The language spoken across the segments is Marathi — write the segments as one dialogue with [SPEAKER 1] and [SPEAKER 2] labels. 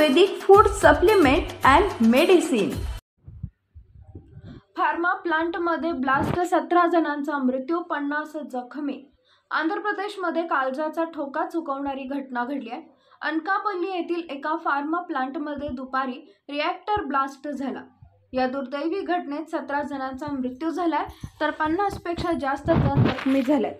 [SPEAKER 1] Ayurvedic food supplement and medicine. Pharma प्लांटमध्ये ब्लास्ट, 17 जणांचा मृत्यू, 50 जखमी। आंध्र प्रदेशमध्ये काळजाचा ठोका चुकवणारी घटना घडली आहे। अनकापल्ली येथील एका फार्मा प्लांटमध्ये दुपारी रिॲक्टर ब्लास्ट झाला। या दुर्दैवी घटनेत 17 जणांचा मृत्यू झालाय तर 50 पेक्षा जास्त जण जखमी झाले।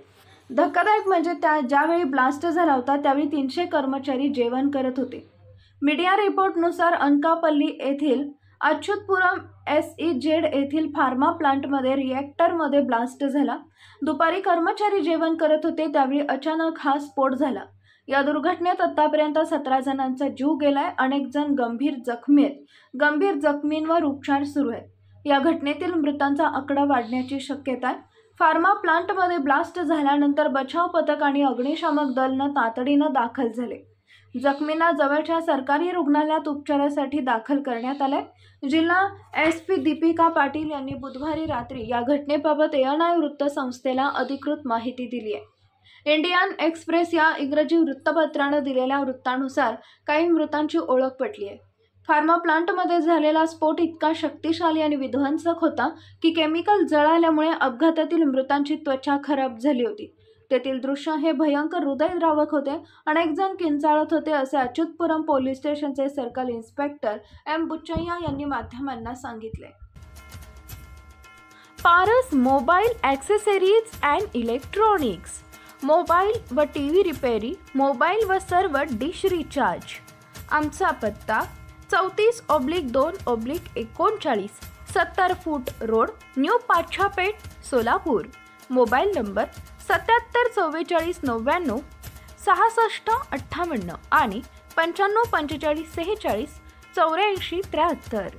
[SPEAKER 1] धक्कादायक म्हणजे ज्यावेळी ब्लास्ट झाला होता त्यावेळी 300 कर्मचारी जेवण करत होते। मीडिया रिपोर्टनुसार अनकापल्ली येथील अच्युतपुरम SEZ येथील फार्मा प्लांटमध्ये रिॲक्टरमध्ये ब्लास्ट झाला। दुपारी कर्मचारी जेवण करत होते त्यावेळी अचानक हा स्फोट झाला। या दुर्घटनेत आतापर्यंत 17 जणांचा जीव गेलाय। अनेक जण गंभीर जखमी आहेत। गंभीर जखमींवर उपचार सुरू आहेत। या घटनेतील मृतांचा आकडा वाढण्याची शक्यता आहे। फार्मा प्लांटमध्ये ब्लास्ट झाल्यानंतर बचाव पथक आणि अग्निशामक दल तातडीने दाखल झाले। जखमींना जवळच्या सरकारी रुग्णालयात उपचारासाठी दाखल करण्यात आले। जिल्हा SP दीपिका पाटील यांनी बुधवारी रात्री या घटनेबाबत ANI वृत्तसंस्थेला अधिकृत माहिती दिली आहे। इंडियन एक्सप्रेस या इंग्रजी वृत्तपत्राने दिलेल्या वृत्तानुसार काही मृतांची ओळख पटली आहे। फार्मा प्लांटमध्ये झालेला स्फोट इतका शक्तिशाली आणि विध्वंसक होता की केमिकल जळाल्यामुळे अपघातातील मृतांची त्वचा खराब झाली होती। तेथील दृश्य हे भयंकर हृदयद्रावक होते। अनेक जण किंचाळत होते असे अच्युतपुरम पोलीस स्टेशनचे सर्कल इन्स्पेक्टर M बुच्चय्या यांनी माध्यमांना सांगितले। Paras mobile accessories and electronics, mobile व TV रिपेरी, मोबाईल व सर्व डिश रिचार्ज। आमचा पत्ता 34/2/39 70 फूट road, new Pachhapeth, Solapur. Mobile number 77 44 99 66 58 आणि 95 45 46 84 73।